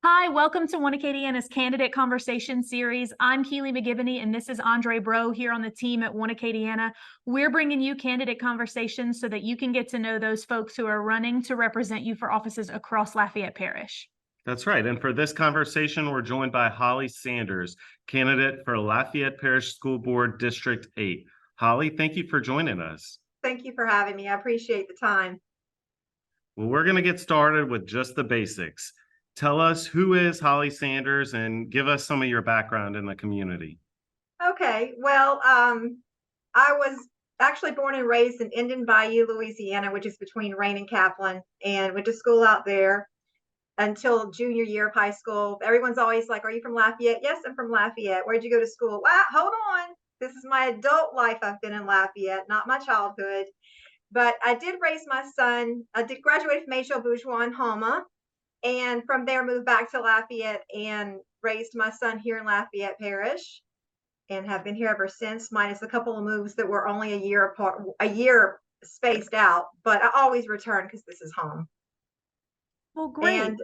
Hi, welcome to One Acadiana's Candidate Conversation Series. I'm Keely McGivney, and this is Andre Bro here on the team at One Acadiana. We're bringing you candidate conversations so that you can get to know those folks who are running to represent you for offices across Lafayette Parish. That's right. And for this conversation, we're joined by Holly Sanders, candidate for Lafayette Parish School Board District 8. Holly, thank you for joining us. Thank you for having me. I appreciate the time. Well, we're going to get started with just the basics. Tell us, who is Holly Sanders, and give us some of your background in the community. Okay, well, I was actually born and raised in Indian Bayou, Louisiana, which is between Rayne and Kaplan, and went to school out there until junior year of high school. Everyone's always like, "Are you from Lafayette?" "Yes, I'm from Lafayette." "Where'd you go to school?" "Wow, hold on. This is my adult life. I've been in Lafayette, not my childhood." But I did raise my son. I did graduate from H.L. Bourgeois in Houma, and from there moved back to Lafayette and raised my son here in Lafayette Parish, and have been here ever since, minus a couple of moves that were only a year apart, a year spaced out, but I always return because this is home. Well, great. And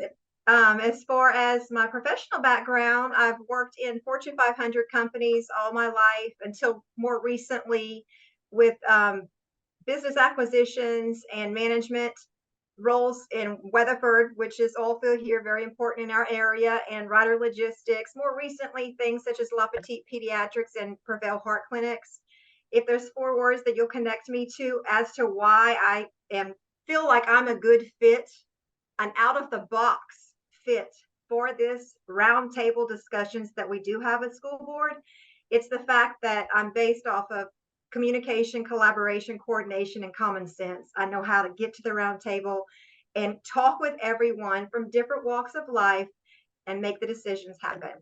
as far as my professional background, I've worked in Fortune 500 companies all my life until more recently with business acquisitions and management roles in Weatherford, which is oil field here, very important in our area, and Ryder Logistics. More recently, things such as La Petite Pediatrics and Prevail Heart Clinics. If there's 4 words that you'll connect me to as to why I feel like I'm a good fit, an out of the box fit for this roundtable discussions that we do have at school board, it's the fact that I'm based off of communication, collaboration, coordination, and common sense. I know how to get to the round table and talk with everyone from different walks of life and make the decisions happen.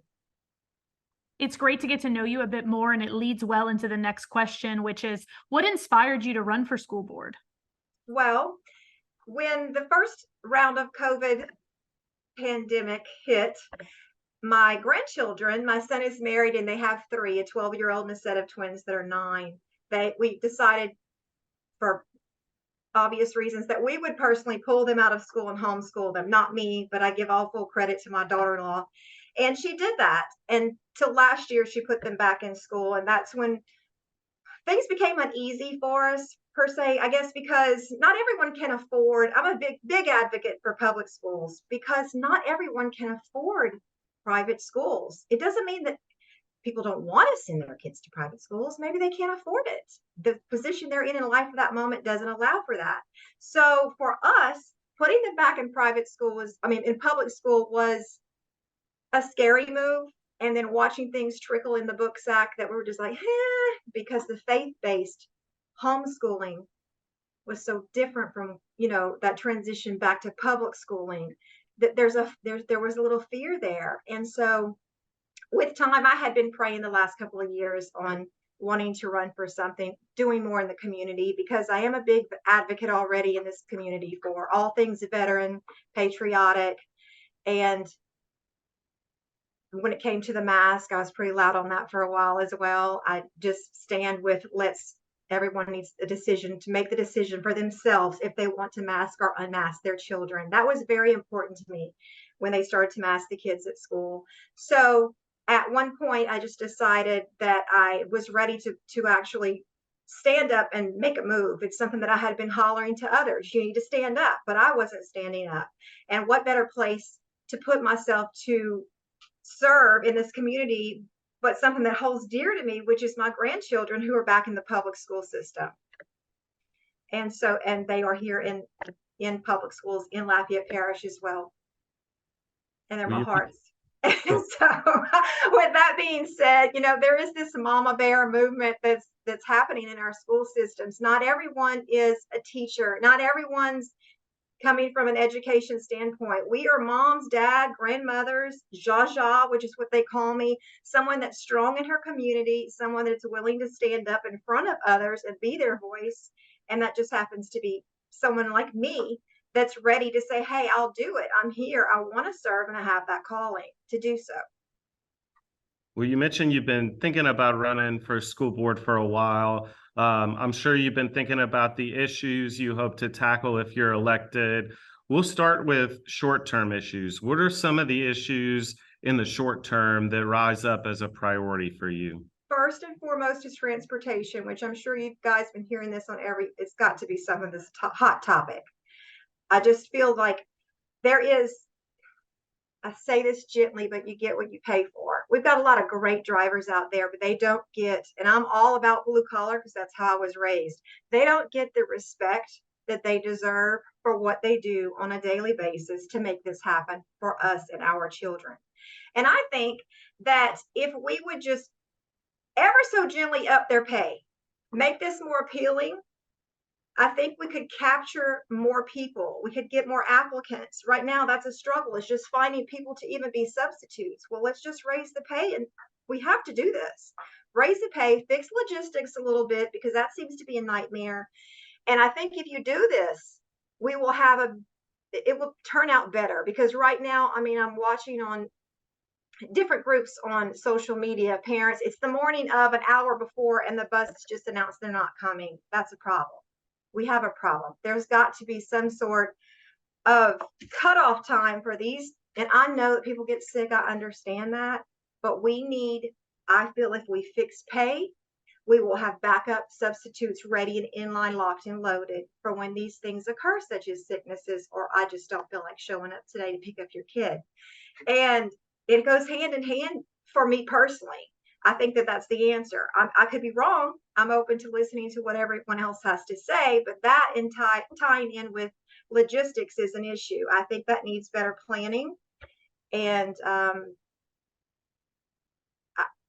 It's great to get to know you a bit more, and it leads well into the next question, which is, what inspired you to run for school board? Well, when the first round of COVID pandemic hit, my grandchildren, my son is married and they have 3, a 12-year-old and a set of twins that are 9. We decided, for obvious reasons, that we would personally pull them out of school and homeschool them. Not me, but I give all full credit to my daughter-in-law. And she did that. And till last year, she put them back in school. And that's when things became uneasy for us, per se, I guess, because not everyone can afford. I'm a big advocate for public schools because not everyone can afford private schools. It doesn't mean that people don't want to send their kids to private schools. Maybe they can't afford it. The position they're in life at that moment doesn't allow for that. So for us, putting them back in private school in public school was a scary move. And then watching things trickle in the book sack that we were just like, because the faith-based homeschooling was so different from, that transition back to public schooling, that there was a little fear there. And so with time, I had been praying the last couple of years on wanting to run for something, doing more in the community, because I am a big advocate already in this community for all things veteran, patriotic. And when it came to the mask, I was pretty loud on that for a while as well. I just stand with everyone needs a decision to make the decision for themselves if they want to mask or unmask their children. That was very important to me when they started to mask the kids at school. So at one point, I just decided that I was ready to actually stand up and make a move. It's something that I had been hollering to others. You need to stand up, but I wasn't standing up. And what better place to put myself to serve in this community, but something that holds dear to me, which is my grandchildren who are back in the public school system. And they are here in public schools in Lafayette Parish as well. And they're my hearts. And so with that being said, there is this mama bear movement that's happening in our school systems. Not everyone is a teacher. Not everyone's coming from an education standpoint. We are moms, dad, grandmothers, Jaja, which is what they call me, someone that's strong in her community, someone that's willing to stand up in front of others and be their voice. And that just happens to be someone like me that's ready to say, hey, I'll do it. I'm here. I want to serve, and I have that calling to do so. Well, you mentioned you've been thinking about running for school board for a while. I'm sure you've been thinking about the issues you hope to tackle if you're elected. We'll start with short-term issues. What are some of the issues in the short term that rise up as a priority for you? First and foremost is transportation, which I'm sure you guys been hearing this on it's got to be some of this hot topic. I just feel like there is, I say this gently, but you get what you pay for. We've got a lot of great drivers out there, but they don't get, and I'm all about blue collar because that's how I was raised. They don't get the respect that they deserve for what they do on a daily basis to make this happen for us and our children. And I think that if we would just ever so gently up their pay, make this more appealing, I think we could capture more people. We could get more applicants. Right now, that's a struggle. It's just finding people to even be substitutes. Well, let's just raise the pay, and we have to do this. Raise the pay, fix logistics a little bit because that seems to be a nightmare. And I think if you do this, we will it will turn out better because right now, I mean, I'm watching on different groups on social media, parents, it's the morning of an hour before and the bus just announced they're not coming. That's a problem. We have a problem. There's got to be some sort of cutoff time for these. And I know that people get sick. I understand that. But I feel if we fix pay, we will have backup substitutes ready and in line, locked and loaded for when these things occur, such as sicknesses, or I just don't feel like showing up today to pick up your kid. And it goes hand in hand for me personally. I think that that's the answer. I could be wrong. I'm open to listening to what everyone else has to say, but that in tying in with logistics is an issue. I think that needs better planning. And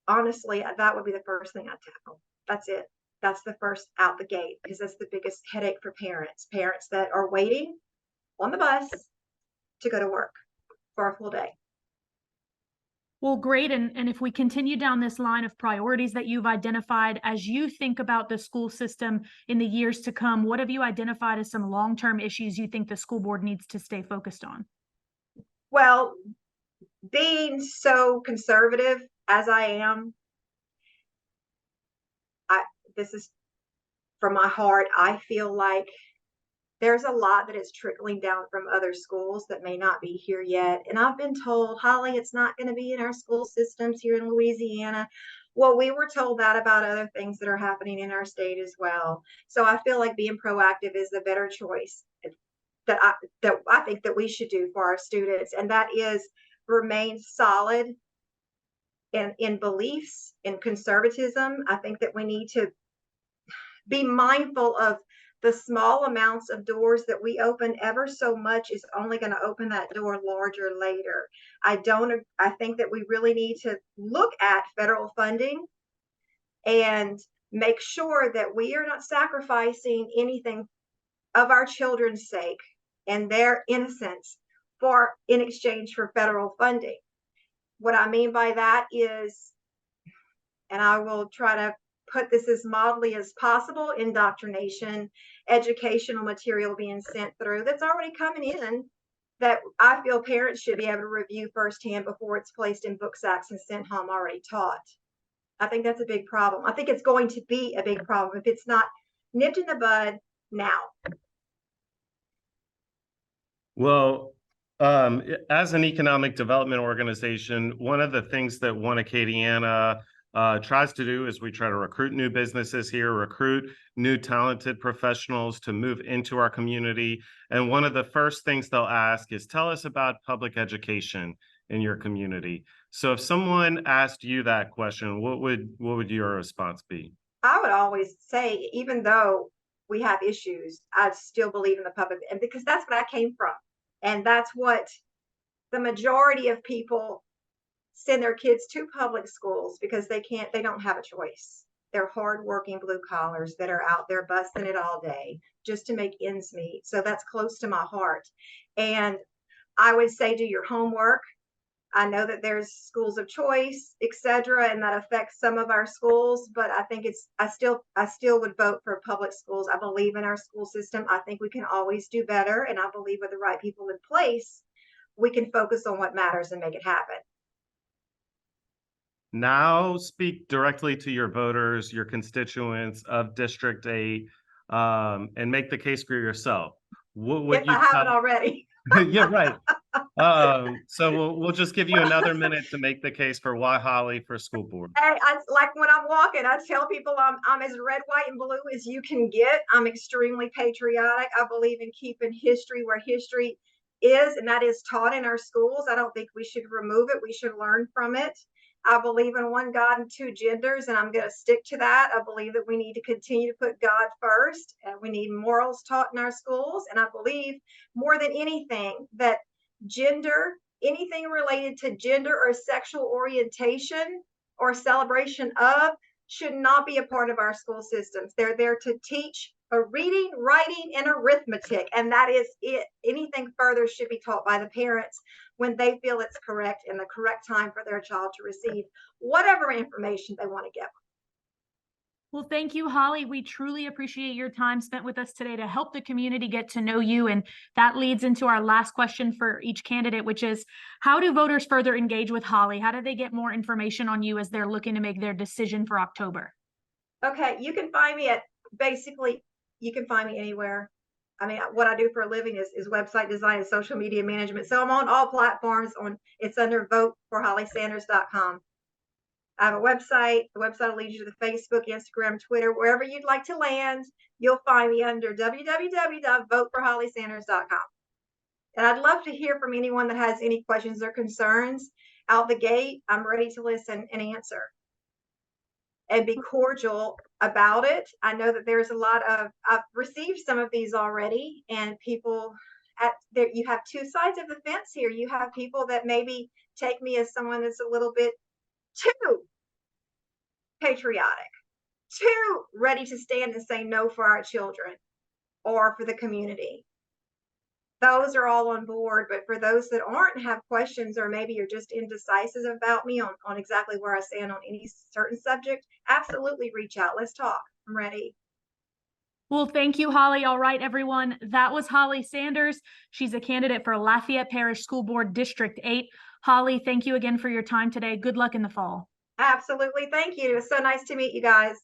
honestly, that would be the first thing I'd tackle. That's it. That's the first out the gate because that's the biggest headache for parents that are waiting on the bus to go to work for a full day. Well, great. And if we continue down this line of priorities that you've identified, as you think about the school system in the years to come, what have you identified as some long-term issues you think the school board needs to stay focused on? Well, being so conservative as I am, this is from my heart. I feel like there's a lot that is trickling down from other schools that may not be here yet. And I've been told, Holly, it's not going to be in our school systems here in Louisiana. Well, we were told that about other things that are happening in our state as well. So I feel like being proactive is the better choice that I think that we should do for our students. And that is remain solid in beliefs, in conservatism. I think that we need to be mindful of the small amounts of doors that we open ever so much is only going to open that door larger later. I think that we really need to look at federal funding and make sure that we are not sacrificing anything of our children's sake and their innocence in exchange for federal funding. What I mean by that is, and I will try to put this as mildly as possible, indoctrination, educational material being sent through that's already coming in that I feel parents should be able to review firsthand before it's placed in book sacks and sent home already taught. I think that's a big problem. I think it's going to be a big problem if it's not nipped in the bud now. Well, as an economic development organization, one of the things that One Acadiana tries to do is we try to recruit new businesses here, recruit new talented professionals to move into our community. And one of the first things they'll ask is, tell us about public education in your community. So if someone asked you that question, what would your response be? I would always say, even though we have issues, I still believe in the public, and because that's what I came from. And that's what the majority of people send their kids to public schools because they don't have a choice. They're hardworking blue collars that are out there busting it all day just to make ends meet. So that's close to my heart. And I would say do your homework. I know that there's schools of choice, etc., and that affects some of our schools, but I think I still would vote for public schools. I believe in our school system. I think we can always do better, and I believe with the right people in place, we can focus on what matters and make it happen. Now speak directly to your voters, your constituents of District 8, and make the case for yourself. What if you I haven't tell, already. yeah, right. So we'll just give you another minute to make the case for why Holly for school board. I like when I'm walking, I tell people I'm as red, white, and blue as you can get. I'm extremely patriotic. I believe in keeping history where history is, and that is taught in our schools. I don't think we should remove it. We should learn from it. I believe in one God and two genders, and I'm going to stick to that. I believe that we need to continue to put God first, and we need morals taught in our schools. And I believe more than anything that gender, anything related to gender or sexual orientation or celebration of, should not be a part of our school systems. They're there to teach a reading, writing, and arithmetic, and that is it. Anything further should be taught by the parents when they feel it's correct and the correct time for their child to receive whatever information they want to give. Well, thank you, Holly. We truly appreciate your time spent with us today to help the community get to know you. And that leads into our last question for each candidate, which is, how do voters further engage with Holly? How do they get more information on you as they're looking to make their decision for October? Okay, you can find me you can find me anywhere. I mean, what I do for a living is website design and social media management. So I'm on all platforms. It's under voteforhollysanders.com. I have a website. The website will lead you to the Facebook, Instagram, Twitter, wherever you'd like to land. You'll find me under www.voteforhollysanders.com. And I'd love to hear from anyone that has any questions or concerns out the gate. I'm ready to listen and answer and be cordial about it. I know that there's a lot of, I've received some of these already, and people there, you have two sides of the fence here. You have people that maybe take me as someone that's a little bit too patriotic, too ready to stand and say no for our children or for the community. Those are all on board, but for those that aren't and have questions, or maybe you're just indecisive about me on exactly where I stand on any certain subject, absolutely reach out. Let's talk. I'm ready. Well, thank you, Holly. All right, everyone. That was Holly Sanders. She's a candidate for Lafayette Parish School Board District 8. Holly, thank you again for your time today. Good luck in the fall. Absolutely. Thank you. It was so nice to meet you guys.